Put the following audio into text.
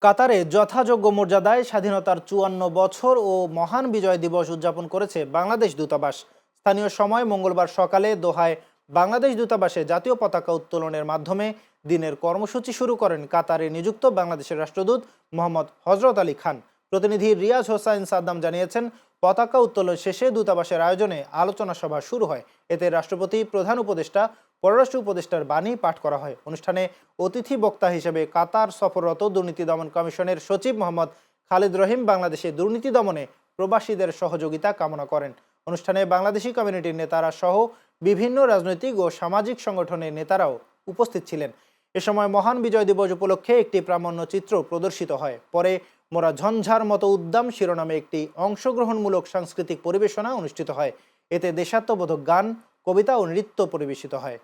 কাতারে যথাযোগ্য মর্যাদায় স্বাধীনতার ৫৪ বছর ও মহান বিজয় দিবস উদযাপন করেছে বাংলাদেশ দূতাবাস। স্থানীয় সময় মঙ্গলবার সকালে দোহায় বাংলাদেশ দূতাবাসে জাতীয় পতাকা উত্তোলনের মাধ্যমে দিনের কর্মসূচি শুরু করেন কাতারে নিযুক্ত বাংলাদেশের রাষ্ট্রদূত মোহাম্মদ হজরত আলী খান। প্রতিনিধি রিয়াজ হোসাইন সাদ্দাম জানিয়েছেন, পতাকা উত্তোলন শেষে দূতাবাসের আয়োজনে আলোচনা সভা শুরু হয়। এতে রাষ্ট্রপতি, প্রধান উপদেষ্টা, পররাষ্ট্র উপদেষ্টার বাণী পাঠ করা হয়। অনুষ্ঠানে অতিথি বক্তা হিসেবে কাতার সফররত দুর্নীতি দমন কমিশনের সচিব মোহাম্মদ খালিদ রহিম বাংলাদেশে দুর্নীতি দমনে প্রবাসীদের সহযোগিতা কামনা করেন। অনুষ্ঠানে বাংলাদেশি কমিউনিটির নেতারা সহ বিভিন্ন রাজনৈতিক ও সামাজিক সংগঠনের নেতারাও উপস্থিত ছিলেন। এ সময় মহান বিজয় দিবস উপলক্ষে একটি প্রামাণ্যচিত্র প্রদর্শিত হয়। পরে মোরা ঝঞ্ঝার মতো উদ্দাম শিরোনামে একটি অংশগ্রহণমূলক সাংস্কৃতিক পরিবেশনা অনুষ্ঠিত হয়। এতে দেশাত্মবোধক গান, কবিতা ও নৃত্য পরিবেশিত হয়।